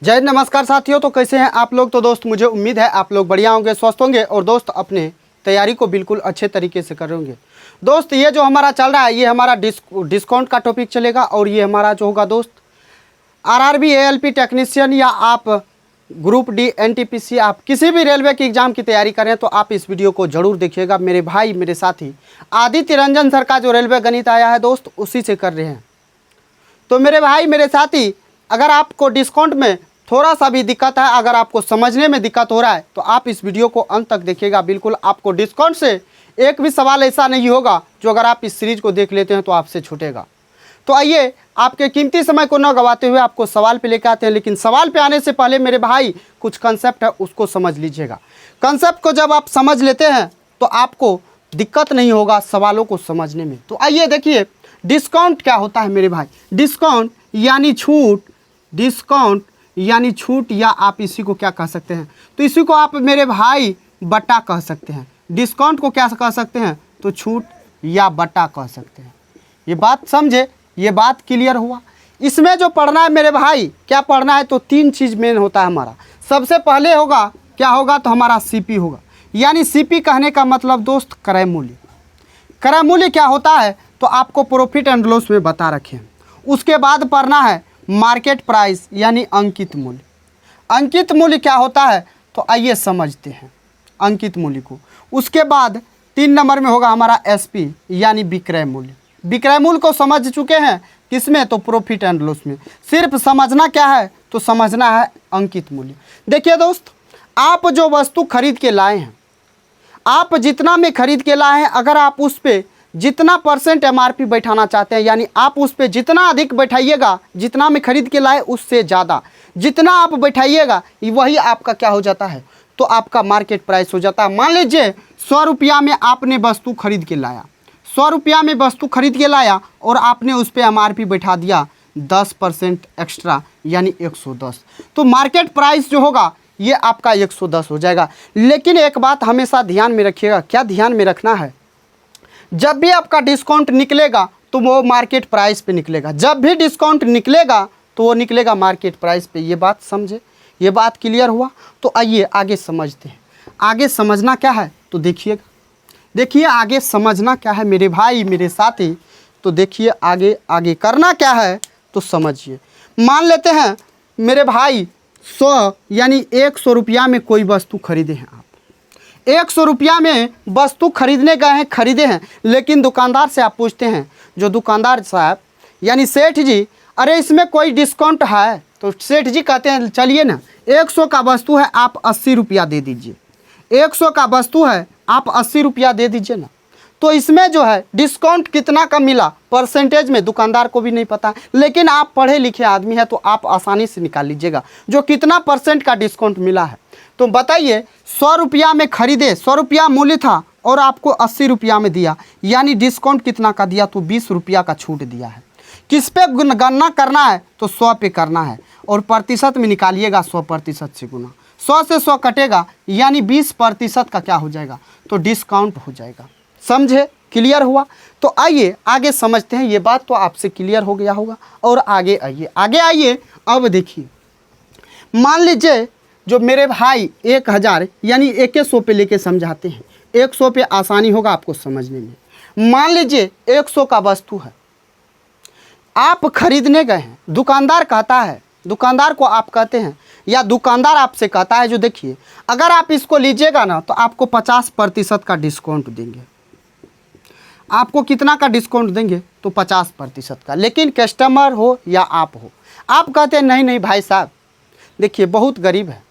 जय नमस्कार साथियों। तो कैसे हैं आप लोग। तो दोस्त मुझे उम्मीद है आप लोग बढ़िया होंगे, स्वस्थ होंगे और दोस्त अपने तैयारी को बिल्कुल अच्छे तरीके से कर रहे होंगे। दोस्त ये जो हमारा चल रहा है ये हमारा डिस्काउंट का टॉपिक चलेगा और ये हमारा जो होगा दोस्त आरआरबी एएलपी टेक्नीशियन या आप ग्रुप डी एनटीपीसी आप किसी भी रेलवे की एग्ज़ाम की तैयारी करें तो आप इस वीडियो को ज़रूर देखिएगा। मेरे भाई मेरे साथी आदित्य रंजन सर का जो रेलवे गणित आया है दोस्त उसी से कर रहे हैं। तो मेरे भाई मेरे साथी अगर आपको डिस्काउंट में थोड़ा सा भी दिक्कत है, अगर आपको समझने में दिक्कत हो रहा है तो आप इस वीडियो को अंत तक देखिएगा। बिल्कुल आपको डिस्काउंट से एक भी सवाल ऐसा नहीं होगा जो अगर आप इस सीरीज को देख लेते हैं तो आपसे छूटेगा। तो आइए आपके कीमती समय को न गवाते हुए आपको सवाल पे लेकर आते हैं। लेकिन सवाल पे आने से पहले मेरे भाई कुछ कंसेप्ट है उसको समझ लीजिएगा। कंसेप्ट को जब आप समझ लेते हैं तो आपको दिक्कत नहीं होगा सवालों को समझने में। तो आइए देखिए डिस्काउंट क्या होता है मेरे भाई। डिस्काउंट यानी छूट, डिस्काउंट यानी छूट या आप इसी को क्या कह सकते हैं तो इसी को आप मेरे भाई बट्टा कह सकते हैं। डिस्काउंट को क्या कह सकते हैं तो छूट या बट्टा कह सकते हैं। ये बात समझे, ये बात क्लियर हुआ। इसमें जो पढ़ना है मेरे भाई क्या पढ़ना है तो तीन चीज़ मेन होता है हमारा। सबसे पहले होगा क्या होगा तो हमारा सीपी होगा, यानी सीपी कहने का मतलब दोस्त क्रय मूल्य। क्रय मूल्य क्या होता है तो आपको प्रॉफिट एंड लॉस में बता रखे हैं। उसके बाद पढ़ना है मार्केट प्राइस यानी अंकित मूल्य। अंकित मूल्य क्या होता है तो आइए समझते हैं अंकित मूल्य को। उसके बाद 3 नंबर में होगा हमारा एसपी यानी विक्रय मूल्य। विक्रय मूल्य को समझ चुके हैं किसमें तो प्रॉफिट एंड लॉस में। सिर्फ समझना क्या है तो समझना है अंकित मूल्य। देखिए दोस्त आप जो वस्तु खरीद के लाए हैं, आप जितना में खरीद के लाए हैं, अगर आप उस पर जितना % एमआरपी बैठाना चाहते हैं यानी आप उस पर जितना अधिक बैठाइएगा, जितना में खरीद के लाए उससे ज़्यादा जितना आप बैठाइएगा वही आपका क्या हो जाता है तो आपका मार्केट प्राइस हो जाता है। मान लीजिए 100 रुपया में आपने वस्तु खरीद के लाया, 100 रुपया में वस्तु खरीद के लाया और आपने उस पर एमआरपी बैठा दिया 10% एक्स्ट्रा यानी 110, तो मार्केट प्राइस जो होगा ये आपका 110 हो जाएगा। लेकिन एक बात हमेशा ध्यान में रखिएगा, क्या ध्यान में रखना है, जब भी आपका डिस्काउंट निकलेगा तो वो मार्केट प्राइस पे निकलेगा। जब भी डिस्काउंट निकलेगा तो वो निकलेगा मार्केट प्राइस पे। ये बात समझे, ये बात क्लियर हुआ। तो आइए आगे समझते हैं। आगे समझना क्या है तो देखिएगा, देखिए आगे समझना क्या है मेरे भाई मेरे साथी। तो देखिए आगे आगे करना क्या है तो समझिए। मान लेते हैं मेरे भाई 100 यानी 100 रुपया में कोई वस्तु खरीदे हैं आप, 100 रुपया में वस्तु खरीदने गए हैं, खरीदे हैं। लेकिन दुकानदार से आप पूछते हैं, जो दुकानदार साहब यानी सेठ जी, अरे इसमें कोई डिस्काउंट है तो सेठ जी कहते हैं चलिए ना 100 का वस्तु है आप 80 रुपया दे दीजिए, 100 का वस्तु है आप 80 रुपया दे दीजिए ना। तो इसमें जो है डिस्काउंट कितना का मिला परसेंटेज में दुकानदार को भी नहीं पता है, लेकिन आप पढ़े लिखे आदमी हैं तो आप आसानी से निकाल लीजिएगा जो कितना % का डिस्काउंट मिला है। तो बताइए 100 रुपया में खरीदे, 100 रुपया मूल्य था और आपको 80 रुपया में दिया, यानी डिस्काउंट कितना का दिया तो 20 रुपया का छूट दिया है। किस पे गणना करना है तो 100 पे करना है और प्रतिशत में निकालिएगा 100% से गुना, 100 से 100 कटेगा यानी 20% का क्या हो जाएगा तो डिस्काउंट हो जाएगा। समझे, क्लियर हुआ। तो आइए आगे समझते हैं। ये बात तो आपसे क्लियर हो गया होगा और आगे आइए, आगे आइए। अब देखिए मान लीजिए जो मेरे भाई 1000 यानी 100 पे लेके समझाते हैं, 100 पे आसानी होगा आपको समझने में। मान लीजिए 100 का वस्तु है, आप खरीदने गए हैं, दुकानदार कहता है, दुकानदार को आप कहते हैं या दुकानदार आपसे कहता है जो देखिए अगर आप इसको लीजिएगा ना तो आपको 50% का डिस्काउंट देंगे। आपको कितना का डिस्काउंट देंगे तो 50% का। लेकिन कस्टमर हो या आप हो, आप कहते हैं नहीं नहीं भाई साहब देखिए बहुत गरीब है,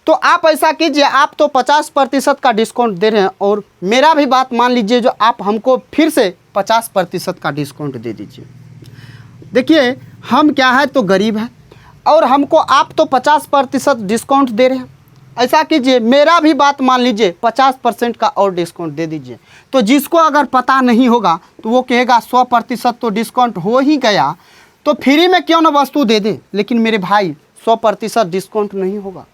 तो आप ऐसा कीजिए आप तो 50% का डिस्काउंट दे रहे हैं और मेरा भी बात मान लीजिए जो आप हमको फिर से 50% का डिस्काउंट दे दीजिए। देखिए हम क्या है तो गरीब है और हमको आप तो 50% डिस्काउंट दे रहे हैं, ऐसा कीजिए मेरा भी बात मान लीजिए 50% का और डिस्काउंट दे दीजिए। तो जिसको अगर पता नहीं होगा तो वो कहेगा 100% तो डिस्काउंट हो ही गया तो फ्री में क्यों ना वस्तु दे दे। लेकिन मेरे भाई 100% डिस्काउंट नहीं होगा,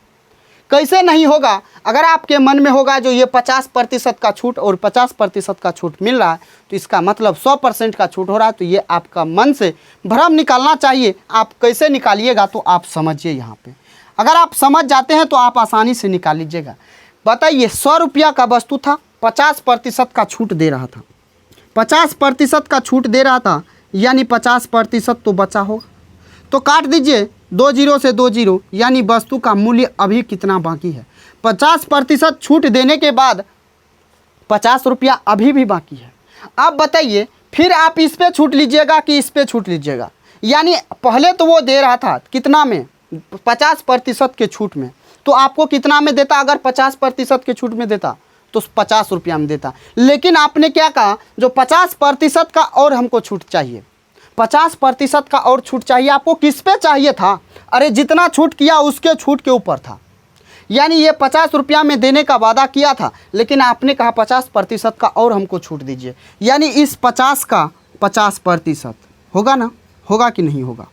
कैसे नहीं होगा? अगर आपके मन में होगा जो ये 50% का छूट और 50% का छूट मिल रहा है तो इसका मतलब 100% का छूट हो रहा है, तो ये आपका मन से भ्रम निकालना चाहिए। आप कैसे निकालिएगा तो आप समझिए यहाँ पे। अगर आप समझ जाते हैं तो आप आसानी से निकाल लीजिएगा। बताइए 100 रुपया का वस्तु था, 50% का छूट दे रहा था, 50% का छूट दे रहा था, यानी 50% तो बचा होगा। तो काट दीजिए 2 जीरो से 2 जीरो, यानी वस्तु का मूल्य अभी कितना बाकी है? 50% छूट देने के बाद 50 रुपया अभी भी बाकी है। अब बताइए फिर आप इस पे छूट लीजिएगा कि इस पे छूट लीजिएगा? यानी पहले तो वो दे रहा था कितना में? 50% के छूट में, तो आपको कितना में देता? अगर 50% के छूट में देता तो 50 रुपया में देता। लेकिन आपने क्या कहा, जो 50% का और हमको छूट चाहिए, 50% का और छूट चाहिए। आपको किस पे चाहिए था? अरे जितना छूट किया उसके छूट के ऊपर था। यानी ये 50 रुपया में देने का वादा किया था, लेकिन आपने कहा 50% का और हमको छूट दीजिए। यानी इस 50 का 50% होगा ना? होगा कि नहीं होगा?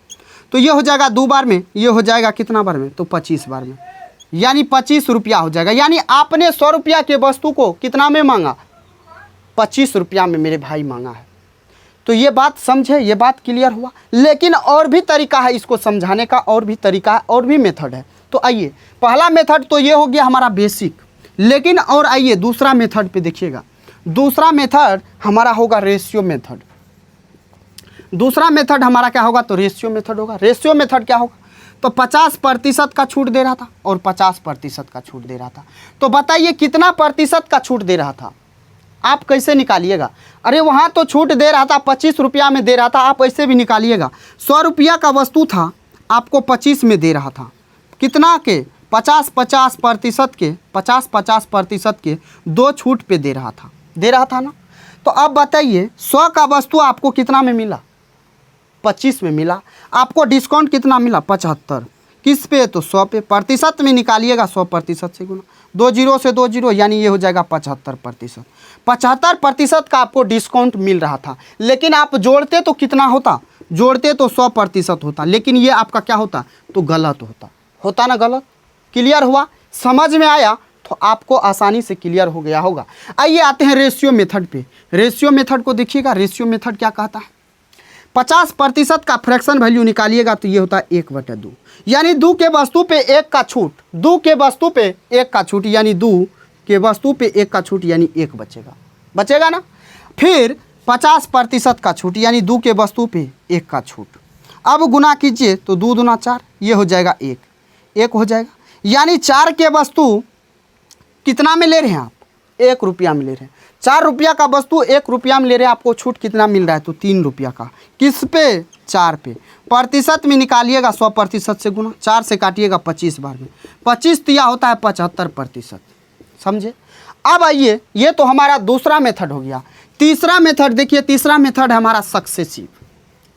तो ये हो जाएगा 2 बार में, ये हो जाएगा कितना बार में? तो 25 बार में, यानी 25 रुपया हो जाएगा। यानी आपने 100 रुपया के वस्तु को कितना में मांगा? 25 रुपया में मेरे भाई मांगा है। तो ये बात समझे, ये बात क्लियर हुआ। लेकिन और भी तरीका है इसको समझाने का, और भी तरीका है, और भी मेथड है। तो आइए, पहला मेथड तो ये हो गया हमारा बेसिक, लेकिन और आइए दूसरा मेथड पे देखिएगा। दूसरा मेथड हमारा होगा रेशियो मेथड। दूसरा मेथड हमारा क्या होगा? तो रेशियो मेथड होगा। रेशियो मेथड क्या होगा? तो 50% का छूट दे रहा था और 50% का छूट दे रहा था। तो बताइए कितना प्रतिशत का छूट दे रहा था? आप कैसे निकालिएगा? अरे वहाँ तो छूट दे रहा था 25 रुपया में दे रहा था, आप ऐसे भी निकालिएगा। 100 रुपया का वस्तु था, आपको 25 में दे रहा था। कितना के? 50-50% के, 50-50% के 2 छूट पे दे रहा था ना। तो अब बताइए 100 का वस्तु आपको कितना में मिला? 25 में मिला। आपको डिस्काउंट कितना मिला? 75। किस पे? तो 100 पे। प्रतिशत में निकालिएगा, 100% से गुना, 2 जीरो से 2 जीरो, यानी ये हो जाएगा 75%। 75% का आपको डिस्काउंट मिल रहा था, लेकिन आप जोड़ते तो कितना होता? जोड़ते तो 100% होता, लेकिन ये आपका क्या होता? तो गलत होता ना? गलत। क्लियर हुआ? समझ में आया? तो आपको आसानी से क्लियर हो गया होगा। आइए आते हैं रेशियो मेथड पे। रेशियो मेथड को देखिएगा। रेशियो मेथड क्या कहता है? 50% का फ्रैक्शन वैल्यू निकालिएगा तो ये होता है 1/2, यानी 2 के वस्तु पे 1 का छूट, 2 के वस्तु पे 1 का छूट, यानी 2 के वस्तु पे 1 का छूट, यानी 1 बचेगा ना। फिर 50% का छूट, यानी 2 के वस्तु पे 1 का छूट। अब गुना कीजिए तो 2 दूना 4, ये हो जाएगा 1 हो जाएगा। यानी 4 के वस्तु कितना में ले रहे हैं आप? 1 रुपया में ले रहे हैं। 4 रुपया का वस्तु 1 रुपया में ले रहे हैं, आपको छूट कितना मिल रहा है? तो 3 रुपया का। किस पे? 4 पे। प्रतिशत में निकालिएगा 100% से गुना, 4 से काटिएगा 25 बार में, 25 दिया होता है 75%। समझे? अब आइए, ये तो हमारा दूसरा मेथड हो गया। तीसरा मेथड देखिए। तीसरा मेथड है हमारा सक्सेसिव।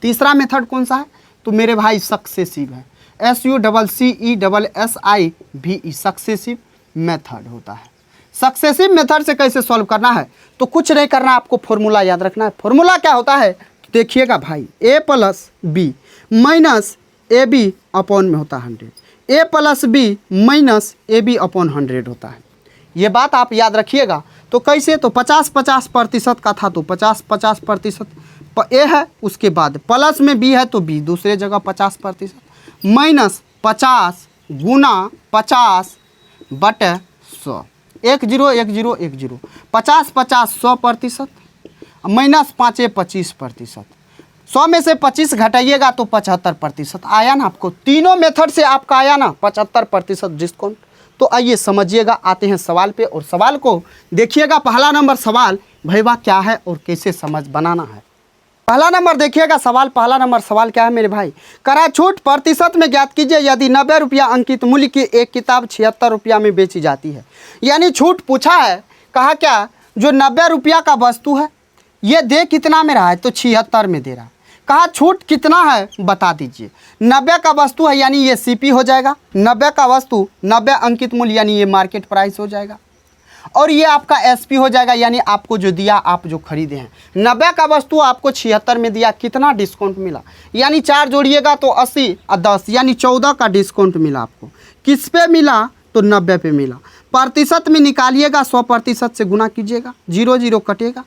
तीसरा मेथड कौन सा है? तो मेरे भाई सक्सेसिव है। SUCCESSIVE, सक्सेसिव मेथड होता है। सक्सेसिव मेथड से कैसे सॉल्व करना है? तो कुछ नहीं करना, आपको फॉर्मूला याद रखना है। फॉर्मूला क्या होता है? तो देखिएगा भाई, A + B minus AB upon में होता है 100, A + B minus AB upon 100 होता है। ये बात आप याद रखिएगा। तो कैसे? तो 50-50% का था तो 50-50% A है, उसके बाद प्लस में B है तो B दूसरे जगह 50%, माइनस 50 गुना 50/100, 1 0 1 0 1 0, 50-50 100%, माइनस 5 25%। 100 में से 25 घटाइएगा तो 75% आया ना आपको। तीनों मेथड से आपका आया ना 75% डिस्काउंट। तो आइए समझिएगा, आते हैं सवाल पे, और सवाल को देखिएगा। पहला नंबर सवाल भैया क्या है और कैसे समझ बनाना है। पहला नंबर देखिएगा सवाल। पहला नंबर सवाल क्या है मेरे भाई? करा छूट प्रतिशत में ज्ञात कीजिए यदि 90 रुपया अंकित मूल्य की एक किताब 76 रुपया में बेची जाती है। यानी छूट पूछा है, कहा क्या? जो 90 रुपया का वस्तु है ये दे कितना में रहा है? तो 76 में दे रहा है। कहा छूट कितना है बता दीजिए। 90 का वस्तु है, यानी ये CP हो जाएगा। 90 का वस्तु 90 अंकित मूल्य, यानी ये मार्केट प्राइस हो जाएगा। और ये आपका SP हो जाएगा, यानी आपको जो दिया, आप जो खरीदे हैं। 90 का वस्तु आपको 76 में दिया, कितना डिस्काउंट मिला? यानी 4 जोड़िएगा तो 80 और 10, यानी 14 का डिस्काउंट मिला आपको। किस पे मिला? तो 90 पे मिला। प्रतिशत में निकालिएगा 100% से गुना कीजिएगा, 0 0 कटेगा,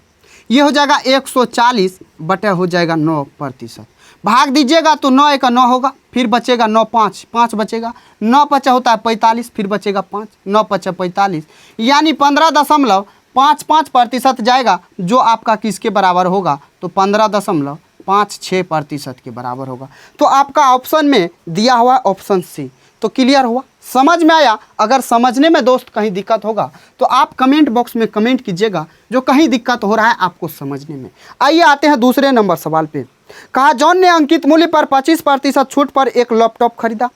ये हो जाएगा 140 बटे हो जाएगा 9%। भाग दीजिएगा तो 9 1 9 होगा, फिर बचेगा 9 5 5 बचेगा, 9 5 होता है 45, फिर बचेगा 5, 9 5 45, यानी 15.55% जाएगा, जो आपका किसके बराबर होगा, तो 15.56% के बराबर होगा। तो आपका ऑप्शन में दिया हुआ ऑप्शन सी। तो क्लियर हुआ, समझ में आया। अगर समझने में दोस्त कहीं दिक्कत होगा तो आप कमेंट बॉक्स में कमेंट कीजिएगा जो कहीं दिक्कत हो रहा है आपको समझने में। आइए आते हैं दूसरे नंबर सवाल पे। कहा जॉन ने अंकित मूल्य पर 25% छूट पर एक लैपटॉप खरीदा।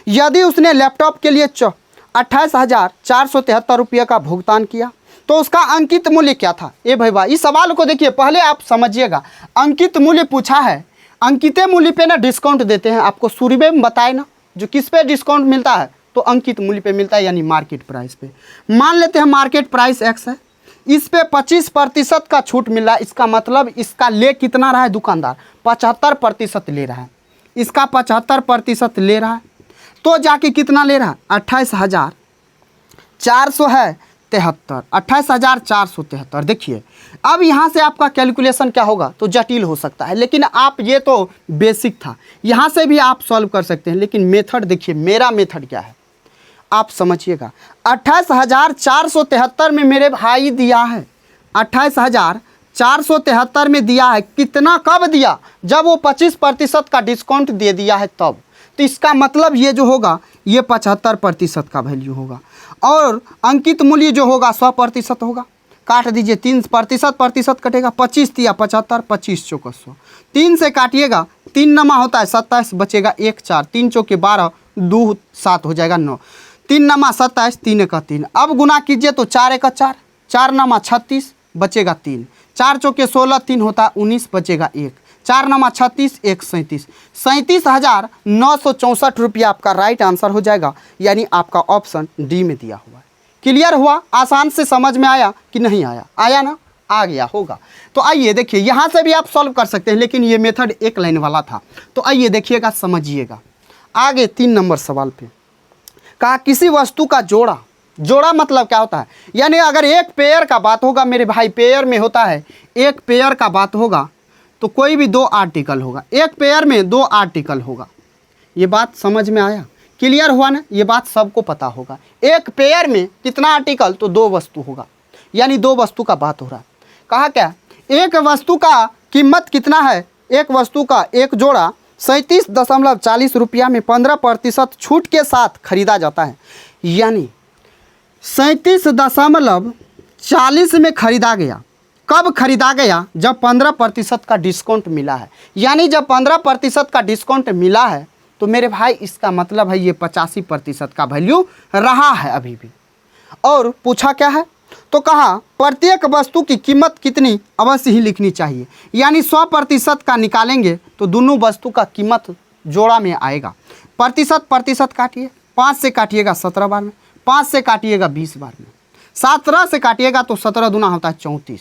यदि उसने लैपटॉप के लिए 28,473 रुपये का भुगतान किया तो उसका अंकित मूल्य क्या था। ए भाई इस सवाल को देखिए, पहले आप समझिएगा। अंकित मूल्य पूछा है, अंकित मूल्य पे ना डिस्काउंट देते हैं, आपको शुरू में बताए ना, जो किस पे डिस्काउंट मिलता है, तो अंकित मूल्य पे मिलता है, यानी मार्केट प्राइस पे। मान लेते हैं मार्केट प्राइस x है, इस पे 25% का छूट मिल रहा है। इसका मतलब इसका ले कितना रहा है दुकानदार, 75% ले रहा है। इसका 75% ले रहा है तो जाके कितना ले रहा है, 28,473। देखिए अब यहाँ से आपका कैलकुलेशन क्या होगा, तो जटिल हो सकता है, लेकिन आप ये तो बेसिक था, यहाँ से भी आप सॉल्व कर सकते हैं। लेकिन मेथड देखिए, मेरा मेथड क्या है आप समझिएगा। 28,473 में मेरे भाई दिया है, 28,473 में दिया है। कितना कब दिया, जब वो 25% का डिस्काउंट दे दिया है तब। तो इसका मतलब ये जो होगा ये 75% का वैल्यू होगा, और अंकित मूल्य जो होगा 100% होगा। काट दीजिए, 3% कटेगा, 25 दिया 75, 25 चौका 100, 3 से काटिएगा, 3 नमा होता है 27, बचेगा 1 4, 3 चौके 12, 2 7 हो जाएगा 9, 3 नमा 27, 3 1 3। अब गुना कीजिए तो 4 1 4, 4 नमा 36, बचेगा 3, 4 चौके 16, 3 होता है 19, बचेगा 1, 4 नमा 36, 1 37, 37,964 रुपया आपका राइट आंसर हो जाएगा, यानी आपका ऑप्शन डी में दिया हुआ है। क्लियर हुआ, आसान से समझ में आया कि नहीं आया, आया ना, आ गया होगा। तो आइए देखिए, यहाँ से भी आप सॉल्व कर सकते हैं, लेकिन ये मेथड एक लाइन वाला था। तो आइए देखिएगा, समझिएगा आगे 3 नंबर सवाल पे। कहा किसी वस्तु का जोड़ा, जोड़ा मतलब क्या होता है, यानी अगर एक पेयर का बात होगा मेरे भाई, पेयर में होता है, एक पेयर का बात होगा तो कोई भी 2 आर्टिकल होगा, एक पेयर में 2 आर्टिकल होगा। ये बात समझ में आया, क्लियर हुआ ना, ये बात सबको पता होगा। एक पेयर में कितना आर्टिकल, तो 2 वस्तु होगा, यानी 2 वस्तु का बात हो रहा है। कहा क्या, एक वस्तु का कीमत कितना है, एक वस्तु का एक जोड़ा 37.40 रुपया में 15% छूट के साथ खरीदा जाता है। यानी 37.40 में खरीदा गया। कब खरीदा गया, जब 15% का डिस्काउंट मिला है। यानी जब 15% का डिस्काउंट मिला है तो मेरे भाई इसका मतलब है ये 85% का वैल्यू रहा है अभी भी। और पूछा क्या है, तो कहा प्रत्येक वस्तु की कीमत कितनी अवश्य ही लिखनी चाहिए। यानी 100% का निकालेंगे तो दोनों वस्तु का कीमत जोड़ा में आएगा। प्रतिशत काटिए, 5 से काटिएगा 17 बार में, 5 से काटिएगा 20 बार में, 17 से काटिएगा तो 17 दूना होता है 34,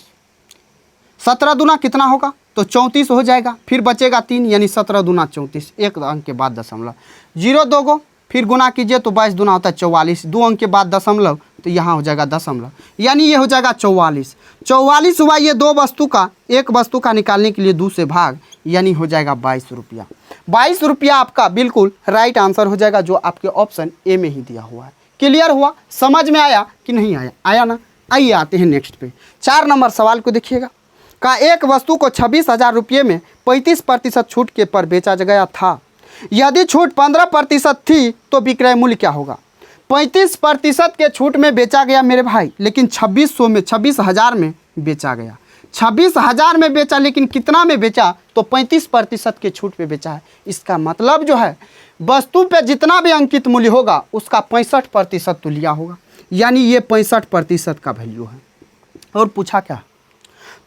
17 दूना कितना होगा, तो 34 हो जाएगा। फिर बचेगा 3, यानी 17 दूना 34, एक अंक के बाद दशमलव, 0 2 गो, फिर गुना कीजिए तो 22 दूना होता है 44, 2 अंक के बाद दशमलव, तो यहाँ हो जाएगा दशमलव, यानी ये हो जाएगा 44। 44 हुआ ये 2 वस्तु का, एक वस्तु का निकालने के लिए 2 से भाग, यानी हो जाएगा 22 रुपया। 22 रुपया आपका बिल्कुल राइट आंसर हो जाएगा, जो आपके ऑप्शन ए में ही दिया हुआ है। क्लियर हुआ, समझ में आया कि नहीं आया, आया ना। आइए आते हैं नेक्स्ट पे, 4 नंबर सवाल को देखिएगा। का एक वस्तु को 26,000 रुपये में 35% छूट के पर बेचा गया था। यदि छूट 15% थी तो विक्रय मूल्य क्या होगा। 35% के छूट में बेचा गया मेरे भाई, लेकिन 26,000 में बेचा गया। 26,000 में बेचा, लेकिन कितना में बेचा, तो 35% के छूट पे बेचा है। इसका मतलब जो है वस्तु पे जितना भी अंकित मूल्य होगा उसका 65% तो लिया होगा, यानी ये 65% का वैल्यू है। और पूछा क्या,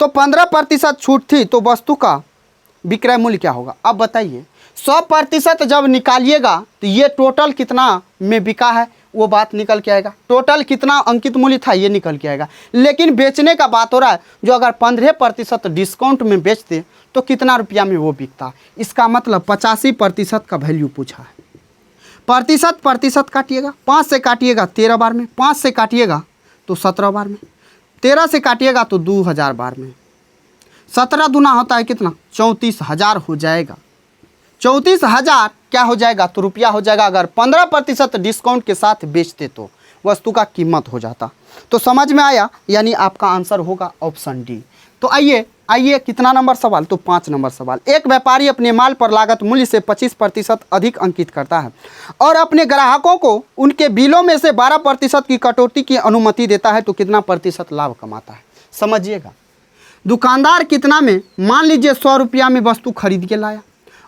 तो 15% छूट थी तो वस्तु का विक्रय मूल्य क्या होगा। अब बताइए 100% जब निकालिएगा तो ये टोटल कितना में बिका है वो बात निकल के आएगा, टोटल कितना अंकित मूल्य था ये निकल के आएगा। लेकिन बेचने का बात हो रहा है, जो अगर 15% डिस्काउंट में बेचते तो कितना रुपया में वो बिकता। इसका मतलब 85% का वैल्यू पूछा है। प्रतिशत प्रतिशत काटिएगा, 5 से काटिएगा 13 बार में, 5 से काटिएगा तो 17 बार में, 13 से काटिएगा तो 2000 बार में। 17 दूना होता है कितना? 34,000 हो जाएगा। 34,000 क्या हो जाएगा? तो रुपया हो जाएगा। अगर 15% डिस्काउंट के साथ बेचते तो वस्तु का कीमत हो जाता। तो समझ में आया, यानी आपका आंसर होगा ऑप्शन डी। तो आइए कितना नंबर सवाल? तो 5 नंबर सवाल। एक व्यापारी अपने माल पर लागत मूल्य से 25% अधिक अंकित करता है और अपने ग्राहकों को उनके बिलों में से 12% की कटौती की अनुमति देता है तो कितना प्रतिशत लाभ कमाता है? समझिएगा, दुकानदार कितना में, मान लीजिए 100 रुपया में वस्तु खरीद के लाया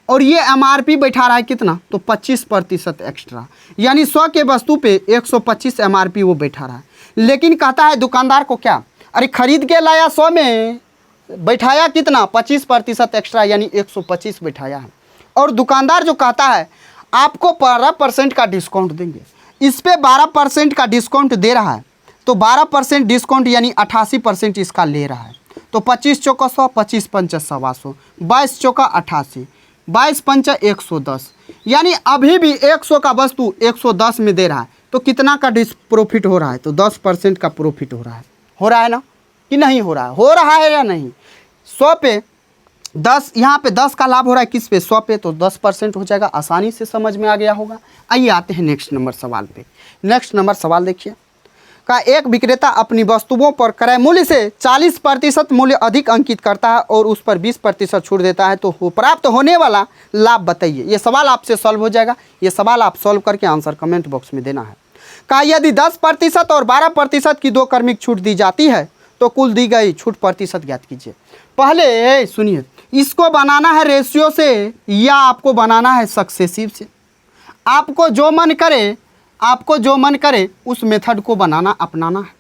और ये MRP बैठा रहा है कितना? तो 25% एक्स्ट्रा, यानी 100 के वस्तु पे 125 MRP वो बैठा रहा है। लेकिन कहता है दुकानदार को क्या, अरे खरीद के लाया 100 में, बैठाया कितना? 25% एक्स्ट्रा, यानी 125 बैठाया है। और दुकानदार जो कहता है आपको 12% का डिस्काउंट देंगे, इस पर 12% का डिस्काउंट दे रहा है, तो 12% डिस्काउंट यानी 88% इसका ले रहा है। तो 25 चौका 100, 25 पंचा 125, 22 चौका 88, 22 पंचा 110, यानी अभी भी 100 का वस्तु 110 में दे रहा है। तो कितना का प्रॉफिट हो रहा है? तो 10% का प्रॉफिट हो रहा है ना कि नहीं हो रहा है? हो रहा है या नहीं? 100 पे 10, यहाँ पे 10 का लाभ हो रहा है, किस पे? 100 पे, तो 10% हो जाएगा। आसानी से समझ में आ गया होगा। आइए आते हैं नेक्स्ट नंबर सवाल पे। नेक्स्ट नंबर सवाल देखिए, का एक विक्रेता अपनी वस्तुओं पर क्रय मूल्य से 40% मूल्य अधिक अंकित करता है और उस पर 20% छूट देता है, तो प्राप्त होने वाला लाभ बताइए। ये सवाल आपसे सॉल्व हो जाएगा। ये सवाल आप सॉल्व करके आंसर कमेंट बॉक्स में देना है। का यदि 10% और 12% की 2 क्रमिक छूट दी जाती है तो कुल दी गई छूट प्रतिशत ज्ञात कीजिए। पहले सुनिए, इसको बनाना है रेशियो से या आपको बनाना है सक्सेसिव से? आपको जो मन करे उस मेथड को अपनाना है।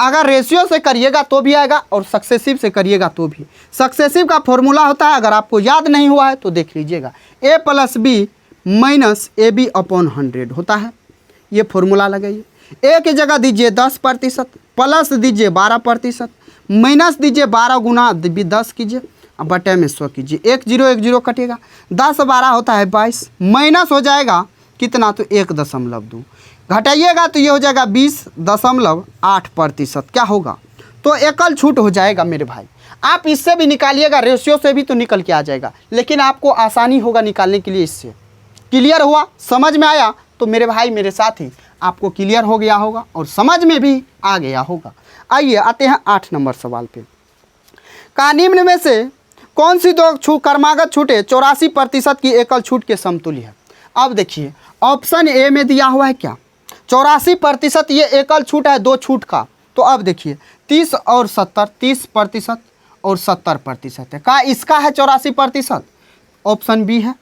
अगर रेशियो से करिएगा तो भी आएगा और सक्सेसिव से करिएगा तो भी। सक्सेसिव का फॉर्मूला होता है, अगर आपको याद नहीं हुआ है तो देख लीजिएगा, A + B - AB/100 होता है। ये फॉर्मूला लगाइए। A की जगह दीजिए 10%, प्लस दीजिए 12%, माइनस दीजिए 12 गुना 10 कीजिए, अब बटे में 100 कीजिए। 1 0 कटेगा, 10 12 होता है 22, माइनस हो जाएगा कितना? तो 1.2 घटाइएगा तो ये हो जाएगा 20.8%। क्या होगा? तो एकल छूट हो जाएगा मेरे भाई। आप इससे भी निकालिएगा, रेशियो से भी तो निकल के आ जाएगा, लेकिन आपको आसानी होगा निकालने के लिए इससे। क्लियर हुआ? समझ में आया? तो मेरे भाई मेरे साथी आपको क्लियर हो गया होगा और समझ में भी आ गया होगा। आइए आते हैं 8 नंबर सवाल पे। का निम्न में से कौन सी 2 क्रमागत छूटें 84% की एकल छूट के समतुल्य है? अब देखिए, ऑप्शन ए में दिया हुआ है क्या? 84% ये एकल छूट है 2 छूट का। तो अब देखिए 30 और 70, 30% और 70% है। का इसका है 84%? ऑप्शन बी है।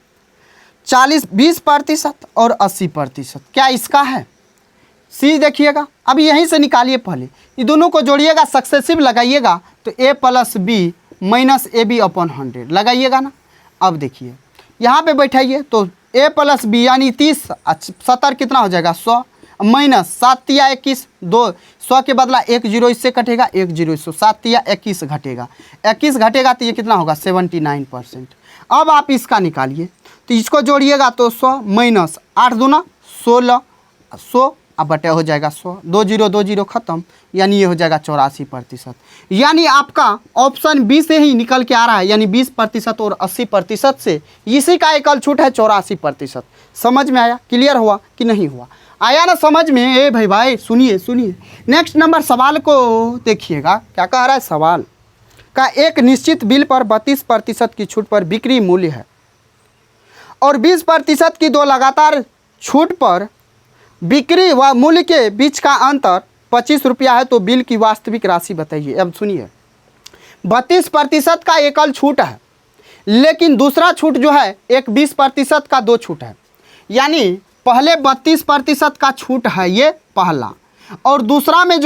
20% और 80%, क्या इसका है? सी देखिएगा। अब यहीं से निकालिए, पहले ये दोनों को जोड़िएगा, सक्सेसिव लगाइएगा तो A + B - AB/100 लगाइएगा ना। अब देखिए यहाँ पे बैठाइए तो A + B यानी 30, 70 कितना हो जाएगा? 100, माइनस 7 या 21, 2 100 के बदला 1 0 इससे कटेगा, 1 0 इससे 7 या 21 घटेगा, 21 घटेगा तो ये कितना होगा? 79%। अब आप इसका निकालिए तो इसको जोड़िएगा तो 100 माइनस 8 दूना 16, 100 अब बटे हो जाएगा 100, 2 0 खत्म, यानी ये हो जाएगा 84%। यानी आपका ऑप्शन बी से ही निकल के आ रहा है, यानी 20% और 80% से इसी का एकल छूट है 84%। समझ में आया? क्लियर हुआ कि नहीं हुआ? आया ना समझ में? ए भाई सुनिए नेक्स्ट नंबर सवाल को देखिएगा, क्या कह रहा है सवाल। का एक निश्चित बिल पर 32% की छूट पर बिक्री मूल्य है और 20% की 2 लगातार छूट पर बिक्री व मूल्य के बीच का अंतर 25 रुपया है, तो बिल की वास्तविक राशि बताइए। अब सुनिए, 32% का एकल छूट है, लेकिन दूसरा छूट जो है एक 20% का 2 छूट है, यानी पहले 32% का छूट है ये पहला, और दूसरा में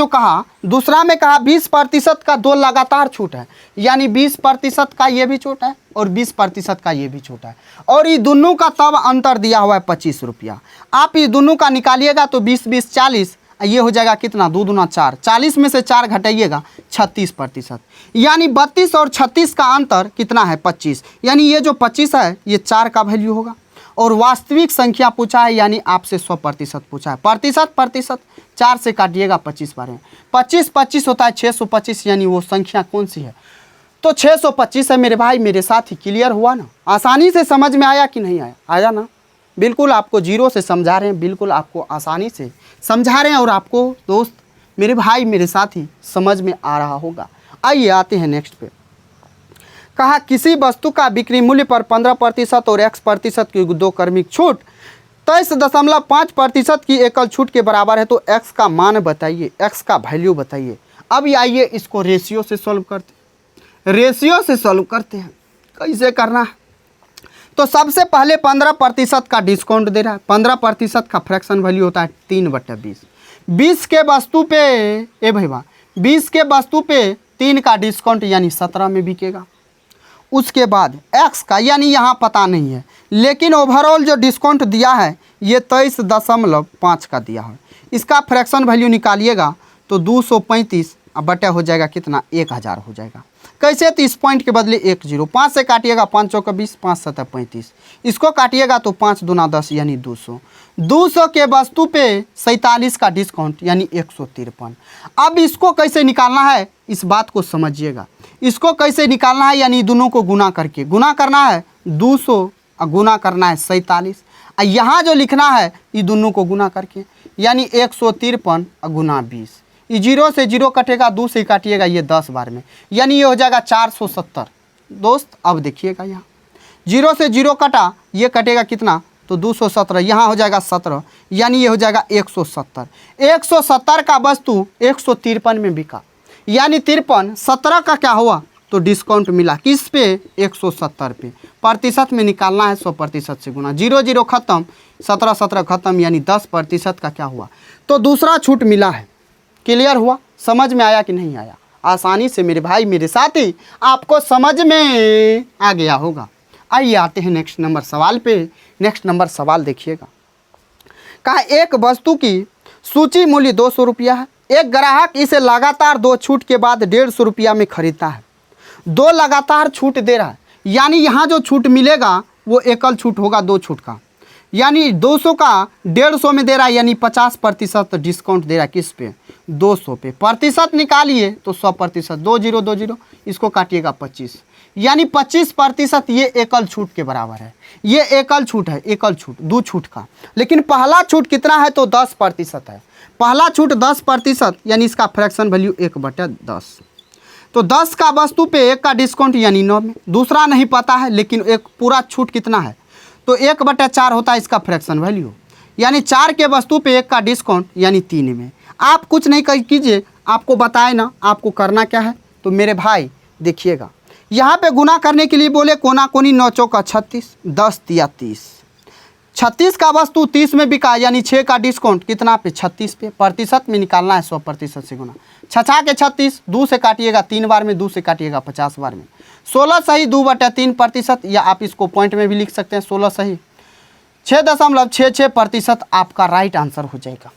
कहा 20% का 2 लगातार छूट है, यानी 20% का ये भी छूट है और 20% का ये भी छूट है, और ये दोनों का तब अंतर दिया हुआ है 25 रुपया। आप ये दोनों का निकालिएगा तो 20 20 40, ये हो जाएगा कितना? 2 दूना 4, 40 में से 4 घटाइएगा 36%, यानी 32 और 36 का अंतर कितना है? 25, यानी ये जो 25 है ये 4 का वैल्यू होगा और वास्तविक संख्या पूछा है यानी आपसे 100% पूछा है। प्रतिशत 4 से काटिएगा 25 बार में, 25 होता है 625, यानी वो संख्या कौन सी है? तो 625 है मेरे भाई मेरे साथ ही। क्लियर हुआ ना? आसानी से समझ में आया कि नहीं आया? आया ना? बिल्कुल आपको जीरो से समझा रहे हैं, बिल्कुल आपको आसानी से समझा रहे हैं और आपको दोस्त मेरे भाई मेरे साथ ही समझ में आ रहा होगा। आइए आते हैं नेक्स्ट पे। कहा किसी वस्तु का बिक्री मूल्य पर 15% और x% की दो क्रमिक छूट 23.5% की एकल छूट के बराबर है, तो x का मान बताइए, x का वैल्यू बताइए। अब आइए इसको रेशियो से सॉल्व करते हैं। रेशियो से सॉल्व करते हैं, कैसे करना है? तो सबसे पहले 15% का डिस्काउंट दे रहा है। 15% का फ्रैक्शन वैल्यू होता है 3/20। 20 के वस्तु पे ए भैया 20 के वस्तु पे 3 का डिस्काउंट यानी 17 में बिकेगा। उसके बाद x का यानी यहाँ पता नहीं है, लेकिन ओवरऑल जो डिस्काउंट दिया है ये 23.5 का दिया है। इसका फ्रैक्शन वैल्यू निकालिएगा तो 235 बटा हो जाएगा कितना? 1000 हो जाएगा। कैसे? तो इस पॉइंट के बदले 1 0, 5 से काटिएगा 5 चौका 20, 5 7 35, इसको काटिएगा तो 5 दूना 10 यानी 200। 200 के वस्तु पे 47 का डिस्काउंट यानी 153। अब इसको कैसे निकालना है इस बात को समझिएगा। इसको कैसे निकालना है यानी दोनों को गुना करके, गुना करना है 200 और गुना करना है 47, और यहाँ जो लिखना है ये दोनों को गुना करके यानी 153 और गुना 20। ये 0 से 0 कटेगा, 2 से काटिएगा ये 10 बार में, यानी ये हो जाएगा 470। दोस्त अब देखिएगा यहाँ 0 से 0 कटा, ये कटेगा कितना? तो 217, यहाँ हो जाएगा 17, यानी ये हो जाएगा 170। 170 का वस्तु 153 में बिका, यानी 53, 17 का क्या हुआ? तो डिस्काउंट मिला किस पे? 170 पे। प्रतिशत में निकालना है 100% से गुना, 0 0 खत्म, 17 17 खत्म, यानी 10% का क्या हुआ? तो दूसरा छूट मिला है। क्लियर हुआ? समझ में आया कि नहीं आया? आसानी से मेरे भाई मेरे साथी आपको समझ में आ गया होगा। आइए आते हैं नेक्स्ट नंबर सवाल पे। नेक्स्ट नंबर सवाल देखिएगा। कहा एक वस्तु की सूची मूल्य 200 रुपया है। एक ग्राहक इसे लगातार 2 छूट के बाद 150 रुपया में खरीदता है। 2 लगातार छूट दे रहा है, यानी यहाँ जो छूट मिलेगा वो एकल छूट होगा 2 छूट का, यानी 200 का 150 में दे रहा है, यानी 50% डिस्काउंट दे रहा है किस पे? 200 पे। प्रतिशत निकालिए तो 100%, 2 0 2 0, इसको काटिएगा 25, यानी 25% ये एकल छूट के बराबर है। ये एकल छूट है, एकल छूट 2 छूट का, लेकिन पहला छूट कितना है? तो 10% है। पहला छूट 10%, यानी इसका फ्रैक्शन वैल्यू 1/10। तो 10 का वस्तु पे 1 का डिस्काउंट यानी 9 में। दूसरा नहीं पता है, लेकिन एक पूरा छूट कितना है? तो 1/4 होता है इसका फ्रैक्शन वैल्यू, यानी 4 के वस्तु पे 1 का डिस्काउंट यानी 3 में। आप कुछ नहीं कीजिए, आपको बताए ना आपको करना क्या है। तो मेरे भाई देखिएगा, यहाँ पे गुना करने के लिए बोले कोना कोनी 9 चौका 36, 10 दिया 30। 36 का वस्तु 30 में बिका, यानी 6 का डिस्काउंट कितना पे? 36 पे। प्रतिशत में निकालना है 100% से गुना, 6 के 36, 2 से काटिएगा 3 बार में, 2 से काटिएगा 50 बार में, 16 सही 2/3%, या आप इसको पॉइंट में भी लिख सकते हैं 16 सही 6.66% आपका राइट आंसर हो जाएगा।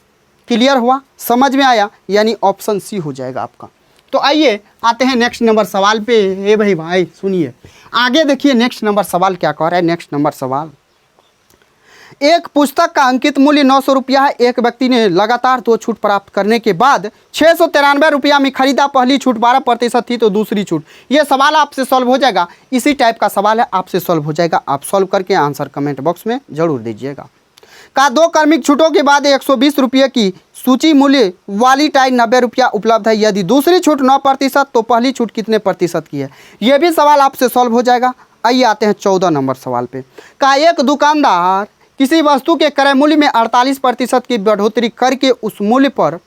क्लियर हुआ? समझ में आया? यानी ऑप्शन सी हो जाएगा आपका। तो आइए आते हैं नेक्स्ट नंबर सवाल पे। हे भाई सुनिए आगे, देखिए नेक्स्ट नंबर सवाल क्या कह रहा है। नेक्स्ट नंबर सवाल, एक पुस्तक का अंकित मूल्य 900 रुपया है। एक व्यक्ति ने लगातार 2 छूट प्राप्त करने के बाद 693 रुपया में खरीदा। पहली छूट 12% थी, तो दूसरी छूट। ये सवाल आपसे सॉल्व हो जाएगा, इसी टाइप का सवाल है, आपसे सॉल्व हो जाएगा। आप सॉल्व करके आंसर कमेंट बॉक्स में जरूर दीजिएगा। का 2 क्रमिक छूटों के बाद 120 रुपये की सूची मूल्य वाली टाई 90 रुपया उपलब्ध है। यदि दूसरी छूट 9%, तो पहली छूट कितने प्रतिशत की है? यह भी सवाल आपसे सॉल्व हो जाएगा। आइए आते हैं 14 नंबर सवाल पे। का एक दुकानदार किसी वस्तु के क्रय मूल्य में 48% की बढ़ोतरी करके उस मूल्य पर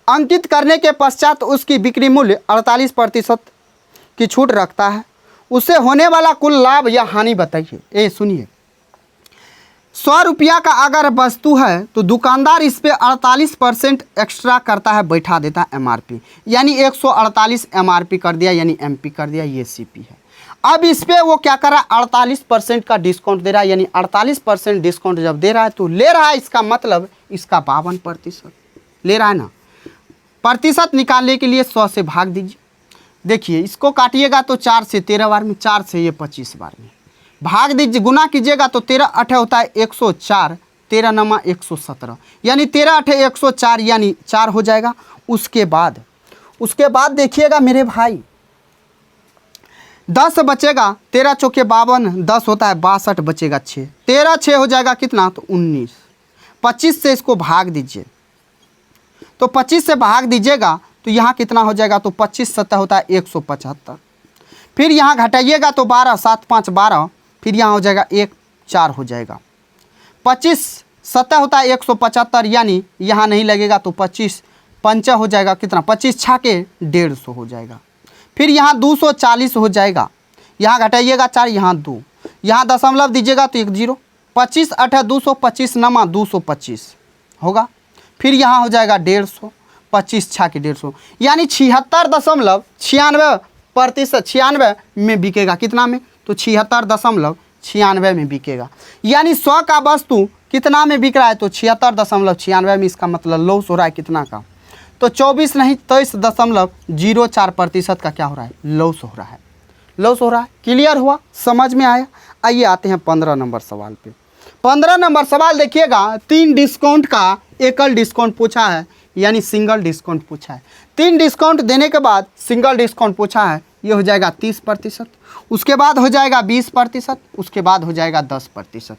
अंकित करने के पश्चात उसकी बिक्री मूल्य 48% की छूट रखता है। उससे होने वाला कुल लाभ या हानि बताइए। सुनिए, 100 रुपया का अगर वस्तु है तो दुकानदार इस पे 48% एक्स्ट्रा करता है, बैठा देता है MRP, यानी 148 MRP कर दिया, यानी MP कर दिया, ये CP है। अब इस पे वो क्या कर रहा है? 48% का डिस्काउंट दे रहा है, यानी 48% डिस्काउंट जब दे रहा है तो ले रहा है, इसका मतलब इसका 52% ले रहा है ना। प्रतिशत निकालने के लिए 100 से भाग दीजिए। देखिए इसको काटिएगा तो 4 से 13 बार में, 4 से ये 25 बार में, भाग दीजिए, गुना कीजिएगा तो 13 8 होता है 104, 13 नमा 117, यानी 13 8 104 यानी 4 हो जाएगा। उसके बाद देखिएगा मेरे भाई 10 बचेगा, 13 चौके 52, 10 होता है 62 बचेगा 6, 13 6 हो जाएगा कितना तो 19। 25 से इसको भाग दीजिए, तो 25 से भाग दीजिएगा तो यहाँ कितना हो जाएगा तो 25 7 होता है 175। फिर यहाँ घटाइएगा तो 12 7 5 12, फिर यहाँ हो जाएगा 1 4 हो जाएगा। 25 7 होता है 175, यानी यहाँ नहीं लगेगा तो 25 5 हो जाएगा कितना 25 छाके 150 हो जाएगा। फिर यहाँ 240 हो जाएगा, यहाँ घटाइएगा 4, यहाँ 2, यहाँ दशमलव दीजिएगा तो 1 0, 25 8 225 नमा 225 होगा। फिर यहाँ हो जाएगा 150, 25 छाके 150, यानी 76.96% 96 में बिकेगा। कितना में तो 76.96 में बिकेगा, यानी 100 का वस्तु कितना में बिक रहा है तो 76.96 में। इसका मतलब लॉस हो रहा है कितना का तो 24 नहीं 23.04% का क्या हो रहा है लॉस हो रहा है, लॉस हो रहा है। क्लियर हुआ, समझ में आया। आइए आते हैं 15 नंबर सवाल पे। 15 नंबर सवाल देखिएगा, 3 डिस्काउंट का एकल डिस्काउंट पूछा है, यानी सिंगल डिस्काउंट पूछा है। 3 डिस्काउंट देने के बाद सिंगल डिस्काउंट पूछा है, ये हो जाएगा 30%, उसके बाद हो जाएगा 20%, उसके बाद हो जाएगा 10%।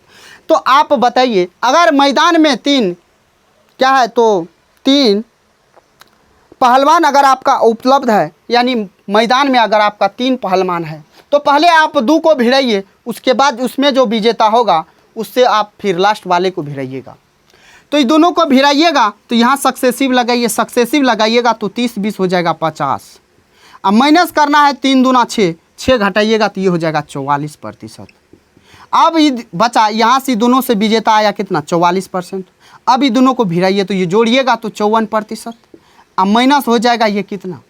तो आप बताइए, अगर मैदान में 3 क्या है तो 3 पहलवान अगर आपका उपलब्ध है, यानी मैदान में अगर आपका 3 पहलवान है, तो पहले आप 2 को भिड़ाइए, उसके बाद उसमें जो विजेता होगा उससे आप फिर लास्ट वाले को भिड़ाइएगा। तो ये दोनों को भिड़ाइएगा तो यहाँ सक्सेसिव लगाइए, सक्सेसिव लगाइएगा तो 30 20 हो जाएगा 50। अब माइनस करना है 3 दूना 6, 6 घटाइएगा तो ये हो जाएगा 44%। अब ये बचा, यहाँ से दोनों से विजेता आया कितना 44%। अब ये दोनों को भिड़ाइए तो ये जोड़िएगा तो 54%। अब माइनस हो जाएगा ये कितना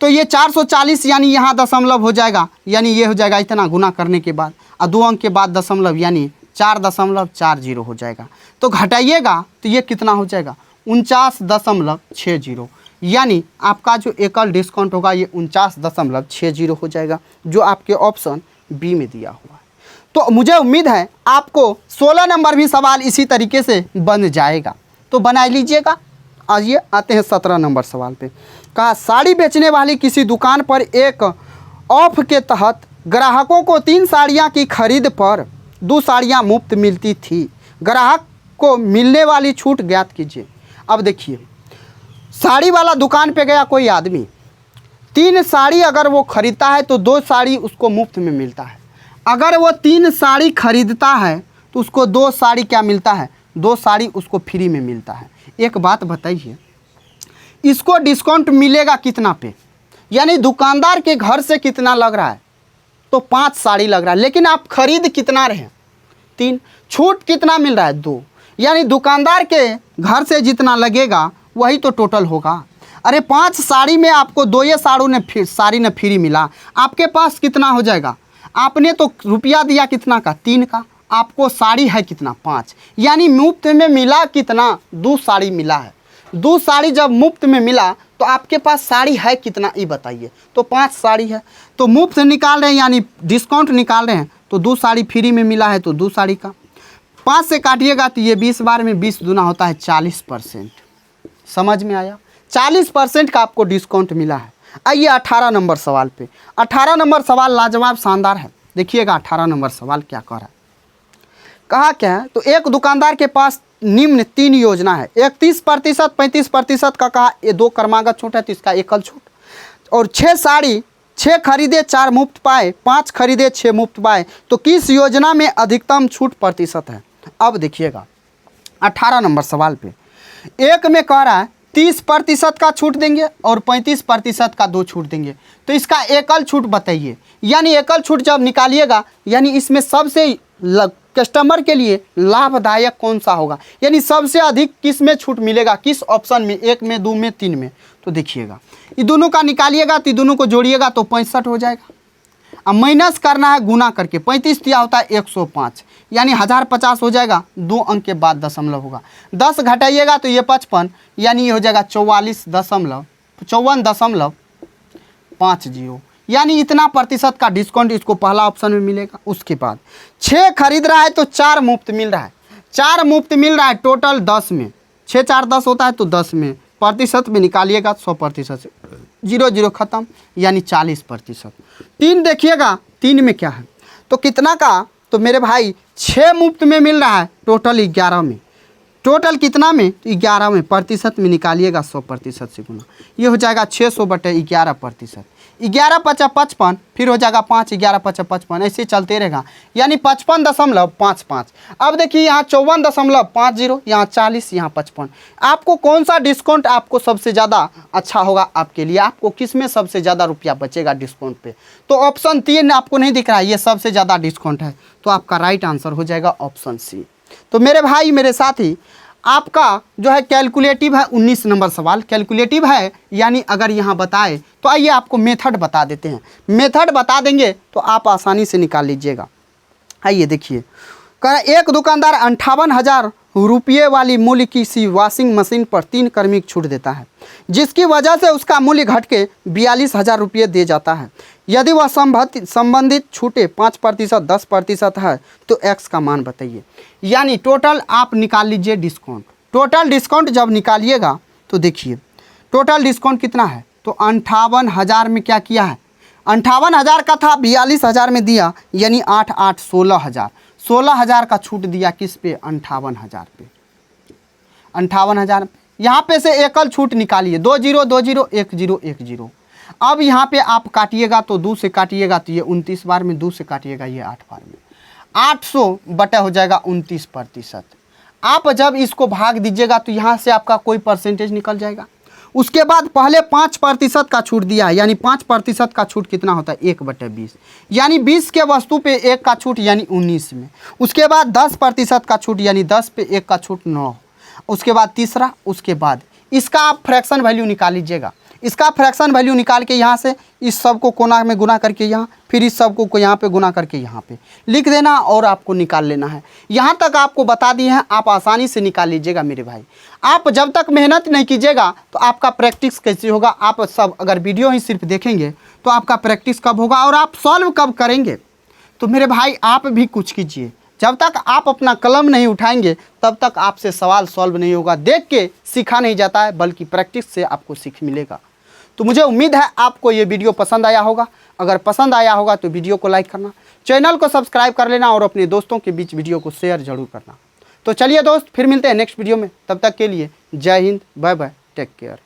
तो ये 440, यानी यहाँ दशमलव हो जाएगा, यानी ये हो जाएगा इतना गुना करने के बाद, और 2 अंक के बाद दशमलव, यानी 4.40 हो जाएगा। तो घटाइएगा तो ये कितना हो जाएगा 49.60, यानी आपका जो एकल डिस्काउंट होगा ये 49.60 हो जाएगा, जो आपके ऑप्शन बी में दिया हुआ है। तो मुझे उम्मीद है आपको 16 नंबर भी सवाल इसी तरीके से बन जाएगा, तो बना लीजिएगा। आइए आते हैं 17 नंबर सवाल पे। कहा साड़ी बेचने वाली किसी दुकान पर एक ऑफ के तहत ग्राहकों को 3 साड़ियाँ की खरीद पर 2 साड़ियाँ मुफ्त मिलती थी, ग्राहक को मिलने वाली छूट ज्ञात कीजिए। अब देखिए, साड़ी वाला दुकान पे गया कोई आदमी, 3 साड़ी अगर वो खरीदता है तो 2 साड़ी उसको मुफ्त में मिलता है। अगर वो 3 साड़ी खरीदता है तो उसको 2 साड़ी क्या मिलता है, 2 साड़ी उसको फ्री में मिलता है। एक बात बताइए, इसको डिस्काउंट मिलेगा कितना पे, यानी दुकानदार के घर से कितना लग रहा है तो 5 साड़ी लग रहा है, लेकिन आप खरीद कितना रहे 3, छूट कितना मिल रहा है 2, यानी दुकानदार के घर से जितना लगेगा वही तो टोटल होगा। अरे 5 साड़ी में आपको 2 साड़ी ने फ्री मिला, आपके पास कितना हो जाएगा, आपने तो रुपया दिया कितना का 3 का, आपको साड़ी है कितना 5, यानी मुफ्त में मिला कितना 2 साड़ी मिला है। 2 साड़ी जब मुफ्त में मिला तो आपके पास साड़ी है कितना ये बताइए, तो 5 साड़ी है। तो मुफ्त निकाल रहे हैं यानी डिस्काउंट निकाल रहे हैं, तो 2 साड़ी फ्री में मिला है तो 2 साड़ी का 5 से काटिएगा तो ये 20 बार में 20 दूना होता है 40%। समझ में आया, 40% का आपको डिस्काउंट मिला है। आइए 18 नंबर सवाल पे। 18 नंबर सवाल लाजवाब शानदार है, देखिएगा 18 नंबर सवाल क्या कह रहा है। कहा क्या है तो एक दुकानदार के पास निम्न 3 योजना है, एक 30% 35% का कहा, ये 2 क्रमागत छूट है तो इसका एकल छूट, और 6 साड़ी 6 खरीदे 4 मुफ्त पाए, 5 खरीदे 6 मुफ्त पाए, तो किस योजना में अधिकतम छूट प्रतिशत है। अब देखिएगा 18 नंबर सवाल पे एक में कह रहा है 30% का छूट देंगे और 35% का 2 छूट देंगे, तो इसका एकल छूट बताइए। यानी एकल छूट जब निकालिएगा, यानी इसमें सबसे कस्टमर के लिए लाभदायक कौन सा होगा, यानी सबसे अधिक किस में छूट मिलेगा, किस ऑप्शन में, 1 में 2 में 3 में। तो देखिएगा ये दोनों का निकालिएगा तो दोनों को जोड़िएगा तो 65 हो जाएगा। अब माइनस करना है गुना करके, 35 दिया होता है 105, यानी 1050 हो जाएगा, 2 अंक के बाद दशमलव होगा, 10 घटाइएगा तो ये 55, यानी ये हो जाएगा 54.50, यानी इतना प्रतिशत का डिस्काउंट इसको पहला ऑप्शन में मिलेगा। उसके बाद 6 खरीद रहा है तो 4 मुफ्त मिल रहा है, 4 मुफ्त मिल रहा है टोटल 10 में, 6 4 10 होता है तो 10 में प्रतिशत में निकालिएगा 100% से 0 0 खत्म, यानी 40%। 3 देखिएगा 3 में क्या है तो कितना का, तो मेरे भाई 6 मुफ्त में मिल रहा है टोटल 11 में, टोटल कितना में, तो 11 में, प्रतिशत में निकालिएगा 100% से गुना, ये हो जाएगा 600/11%। 11 5 55, फिर हो जाएगा 5 11 5 55, ऐसे चलते रहेगा, यानी 55.55। अब देखिए यहाँ 54.50, यहाँ 40, यहाँ 55। आपको कौन सा डिस्काउंट आपको सबसे ज़्यादा अच्छा होगा आपके लिए, आपको किस में सबसे ज़्यादा रुपया बचेगा डिस्काउंट पे, तो ऑप्शन 3 आपको नहीं दिख रहा है, ये सबसे ज़्यादा डिस्काउंट है, तो आपका राइट आंसर हो जाएगा ऑप्शन सी। तो मेरे भाई मेरे साथी, आपका जो है कैलकुलेटिव है 19 नंबर सवाल कैलकुलेटिव है, यानी अगर यहाँ बताए तो आइए आपको मेथड बता देते हैं, मेथड बता देंगे तो आप आसानी से निकाल लीजिएगा। आइए देखिए, कह एक दुकानदार 58,000 रुपये वाली मूल्य की सी वॉशिंग मशीन पर 3 कर्मिक छूट देता है, जिसकी वजह से उसका मूल्य घट के 42,000 रुपये दे जाता है। यदि वह संबंधित छूटे 5% 10% है तो एक्स का मान बताइए। यानी टोटल आप निकाल लीजिए डिस्काउंट, टोटल डिस्काउंट जब निकालिएगा तो देखिए टोटल डिस्काउंट कितना है, तो 58,000 में क्या किया है, 58,000 का था 42,000 में दिया, यानी 8 8 16,000, 16,000 का छूट दिया किस पे, 58,000 पे, 58,000। यहाँ पे से एकल छूट निकालिए, 2 0 2 0 1 0 1 0। अब यहाँ पे आप काटिएगा तो 2 से काटिएगा तो ये 29 बार में, 2 से काटिएगा ये 8 बार में, 800 बटा हो जाएगा 29%। आप जब इसको भाग दीजिएगा तो यहाँ से आपका कोई परसेंटेज निकल जाएगा। उसके बाद पहले 5% का छूट दिया है, यानी 5% का छूट कितना होता है, 1/20, यानी 20 के वस्तु पे 1 का छूट, यानी 19 में। उसके बाद 10% का छूट, यानी 10 पे 1 का छूट 9। उसके बाद तीसरा, उसके बाद इसका आप फ्रैक्शन वैल्यू निकाल लीजिएगा, इसका फ्रैक्शन वैल्यू निकाल के यहाँ से इस सब को कोना में गुना करके यहाँ, फिर इस सब को यहाँ पे गुना करके यहाँ पे लिख देना और आपको निकाल लेना है। यहाँ तक आपको बता दिए हैं, आप आसानी से निकाल लीजिएगा मेरे भाई। आप जब तक मेहनत नहीं कीजिएगा तो आपका प्रैक्टिस कैसे होगा, आप सब अगर वीडियो ही सिर्फ देखेंगे तो आपका प्रैक्टिस कब होगा और आप सॉल्व कब करेंगे। तो मेरे भाई आप भी कुछ कीजिए, जब तक आप अपना कलम नहीं उठाएंगे तब तक आपसे सवाल सॉल्व नहीं होगा। देख के सीखा नहीं जाता है, बल्कि प्रैक्टिस से आपको सीख मिलेगा। तो मुझे उम्मीद है आपको ये वीडियो पसंद आया होगा। अगर पसंद आया होगा तो वीडियो को लाइक करना, चैनल को सब्सक्राइब कर लेना और अपने दोस्तों के बीच वीडियो को शेयर जरूर करना। तो चलिए दोस्त, फिर मिलते हैं नेक्स्ट वीडियो में, तब तक के लिए जय Hind, bye bye, take care.